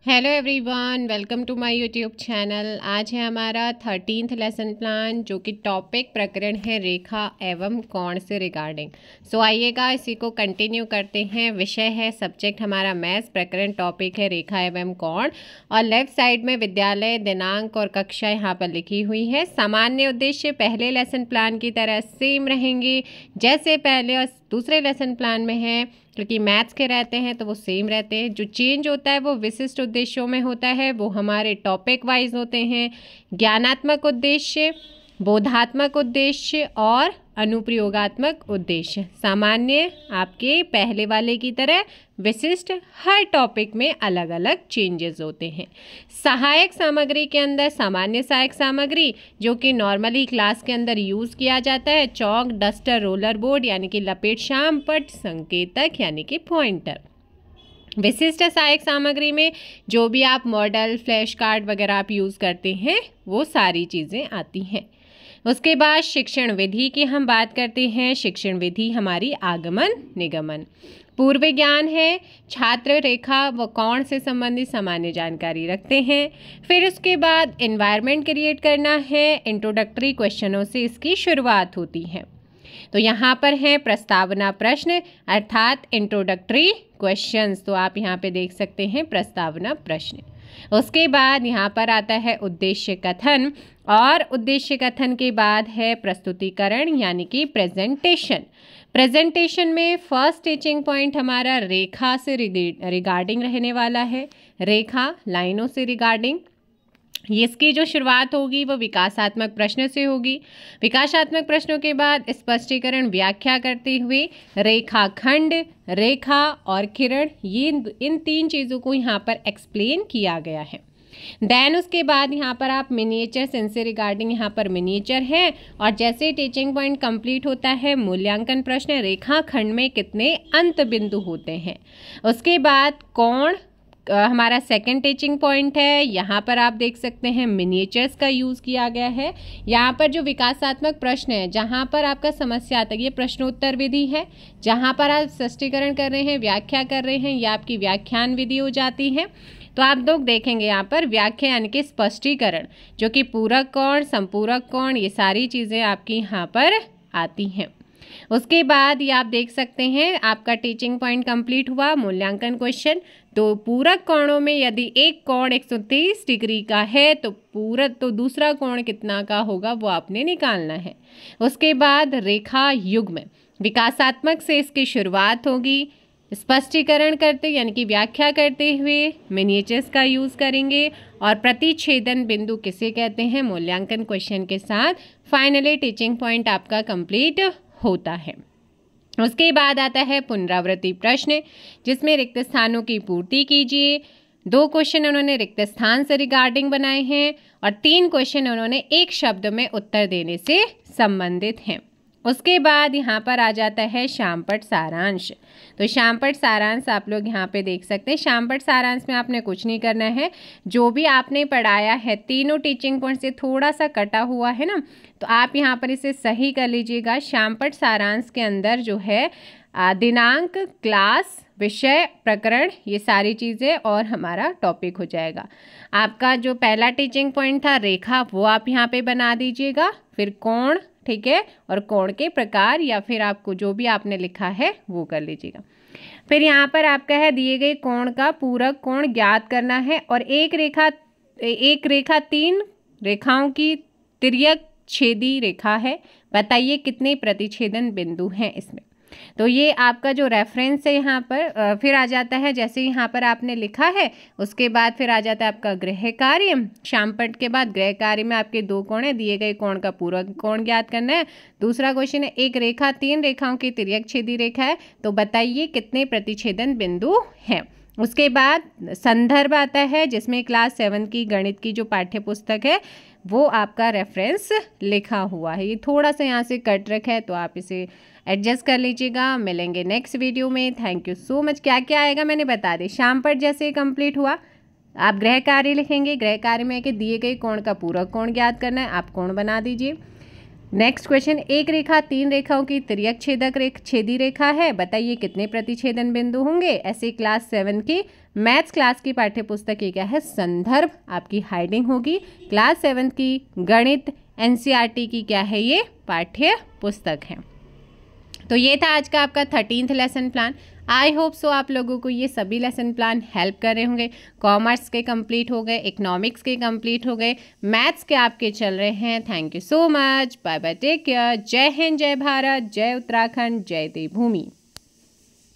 Hello everyone, welcome to my YouTube channel. आज है हमारा 13th लेसन प्लान, जो कि टॉपिक प्रकरण है रेखा एवं कोण से रिगार्डिंग। सो आइएगा इसी को कंटिन्यू करते हैं। विषय है, सब्जेक्ट हमारा मैथ्स, प्रकरण टॉपिक है रेखा एवं कोण। और लेफ्ट साइड में विद्यालय, दिनांक और कक्षा यहाँ पर लिखी हुई है। सामान्य उद्देश्य पहले लेसन प्लान की तरह सेम रहेंगे जैसे पहले और दूसरे लेसन प्लान में है, क्योंकि मैथ्स के रहते हैं तो वो सेम रहते हैं। जो चेंज होता है वो विशिष्ट उद्देश्यों में होता है, वो हमारे टॉपिक वाइज होते हैं। ज्ञानात्मक उद्देश्य, बोधात्मक उद्देश्य और अनुप्रयोगात्मक उद्देश्य। सामान्य आपके पहले वाले की तरह, विशिष्ट हर टॉपिक में अलग अलग चेंजेस होते हैं। सहायक सामग्री के अंदर सामान्य सहायक सामग्री, जो कि नॉर्मली क्लास के अंदर यूज़ किया जाता है, चौक, डस्टर, रोलर बोर्ड यानी कि लपेट शाम, पट, संकेतक यानी कि पॉइंटर। विशिष्ट सहायक सामग्री में जो भी आप मॉडल, फ्लैश कार्ड वगैरह आप यूज़ करते हैं वो सारी चीज़ें आती हैं। उसके बाद शिक्षण विधि की हम बात करते हैं। शिक्षण विधि हमारी आगमन निगमन। पूर्व ज्ञान है, छात्र रेखा व कोण से संबंधित सामान्य जानकारी रखते हैं। फिर उसके बाद एनवायरनमेंट क्रिएट करना है। इंट्रोडक्टरी क्वेश्चनों से इसकी शुरुआत होती है। तो यहाँ पर है प्रस्तावना प्रश्न, अर्थात इंट्रोडक्टरी क्वेश्चंस। तो आप यहाँ पे देख सकते हैं प्रस्तावना प्रश्न। उसके बाद यहाँ पर आता है उद्देश्य कथन, और उद्देश्य कथन के बाद है प्रस्तुतिकरण यानी कि प्रेजेंटेशन। प्रेजेंटेशन में फर्स्ट टीचिंग पॉइंट हमारा रेखा से रिगार्डिंग रहने वाला है। रेखा, लाइनों से रिगार्डिंग। इसकी जो शुरुआत होगी वो विकासात्मक प्रश्न से होगी। विकासात्मक प्रश्नों के बाद स्पष्टीकरण, व्याख्या करते हुए रेखाखंड, रेखा और किरण, ये इन तीन चीज़ों को यहाँ पर एक्सप्लेन किया गया है। देन उसके बाद यहाँ पर आप मिनिएचर्स, इनसे रिगार्डिंग यहाँ पर मिनिएचर है। और जैसे टीचिंग पॉइंट कंप्लीट होता है, मूल्यांकन प्रश्न, रेखाखंड में कितने अंत बिंदु होते हैं। उसके बाद कोण हमारा सेकंड टीचिंग पॉइंट है। यहाँ पर आप देख सकते हैं मिनिएचर्स का यूज़ किया गया है। यहाँ पर जो विकासात्मक प्रश्न है, जहाँ पर आपका समस्या आता है, ये प्रश्नोत्तर विधि है। जहाँ पर आप स्पष्टीकरण कर रहे हैं, व्याख्या कर रहे हैं, ये आपकी व्याख्यान विधि हो जाती है। तो आप लोग देखेंगे यहाँ पर व्याख्या यानी कि स्पष्टीकरण, जो कि पूरक कोण, संपूरक कोण, ये सारी चीज़ें आपकी यहाँ पर आती हैं। उसके बाद ये आप देख सकते हैं आपका टीचिंग पॉइंट कंप्लीट हुआ। मूल्यांकन क्वेश्चन, तो पूरक कोणों में यदि एक कोण 130 डिग्री का है तो दूसरा कोण कितना का होगा वो आपने निकालना है। उसके बाद रेखा युग्म, विकासात्मक से इसकी शुरुआत होगी। स्पष्टीकरण करते यानी कि व्याख्या करते हुए मिनिएचर्स का यूज़ करेंगे। और प्रतिच्छेदन बिंदु किसे कहते हैं, मूल्यांकन क्वेश्चन के साथ फाइनली टीचिंग पॉइंट आपका कंप्लीट होता है। उसके बाद आता है पुनरावृत्ति प्रश्न, जिसमें रिक्त स्थानों की पूर्ति कीजिए। 2 क्वेश्चन उन्होंने रिक्त स्थान से रिगार्डिंग बनाए हैं और 3 क्वेश्चन उन्होंने एक शब्द में उत्तर देने से संबंधित हैं। उसके बाद यहाँ पर आ जाता है शामपट सारांश। तो शामपट सारांश आप लोग यहाँ पे देख सकते हैं। शामपट सारांश में आपने कुछ नहीं करना है, जो भी आपने पढ़ाया है तीनों टीचिंग पॉइंट से थोड़ा सा कटा हुआ है ना, तो आप यहाँ पर इसे सही कर लीजिएगा। शामपट सारांश के अंदर जो है दिनांक, क्लास, विषय, प्रकरण, ये सारी चीज़ें और हमारा टॉपिक हो जाएगा। आपका जो पहला टीचिंग पॉइंट था रेखा, वो आप यहाँ पे बना दीजिएगा। फिर कोण, ठीक है, और कोण के प्रकार या फिर आपको जो भी आपने लिखा है वो कर लीजिएगा। फिर यहाँ पर आपका है दिए गए कोण का पूरक कोण ज्ञात करना है, और एक रेखा 3 रेखाओं की तिर्यक छेदी रेखा है। बताइए कितने प्रतिच्छेदन बिंदु हैं इसमें। तो ये आपका जो रेफरेंस है यहाँ पर फिर आ जाता है, जैसे यहाँ पर आपने लिखा है उसके बाद फिर आ जाता है आपका गृह कार्य। शामपट के बाद गृह कार्य में आपके 2 कोण है, दिए गए कोण का पूरक कोण ज्ञात करना है। दूसरा क्वेश्चन है, एक रेखा 3 रेखाओं की तिर्यक छेदी रेखा है, तो बताइए कितने प्रतिच्छेदन बिंदु हैं। उसके बाद संदर्भ आता है, जिसमें क्लास 7 की गणित की जो पाठ्य पुस्तक है वो आपका रेफरेंस लिखा हुआ है। ये थोड़ा सा यहाँ से कट रखा है, तो आप इसे एडजस्ट कर लीजिएगा। मिलेंगे नेक्स्ट वीडियो में। Thank you so much. क्या क्या आएगा मैंने बता दी। शामपट जैसे कंप्लीट हुआ, आप गृह कार्य लिखेंगे। गृह कार्य में है कि दिए गए कोण का पूरक कोण ज्ञात करना है, आप कोण बना दीजिए। नेक्स्ट क्वेश्चन, एक रेखा 3 रेखाओं की तिर्यक छेदी रेखा है, बताइए कितने प्रतिच्छेदन बिंदु होंगे। ऐसे क्लास 7 की मैथ्स क्लास की पाठ्य पुस्तक ये क्या है, संदर्भ आपकी हाइडिंग होगी। क्लास 7 की गणित एनसीईआरटी की क्या है, ये पाठ्य पुस्तक है। तो ये था आज का आपका 13th lesson plan. I hope so आप लोगों को ये सभी लेसन प्लान हेल्प कर रहे होंगे। कॉमर्स के कंप्लीट हो गए, इकोनॉमिक्स के कंप्लीट हो गए, मैथ्स के आपके चल रहे हैं। Thank you so much, bye bye, take care. जय हिंद, जय भारत, जय उत्तराखंड, जय देवभूमि।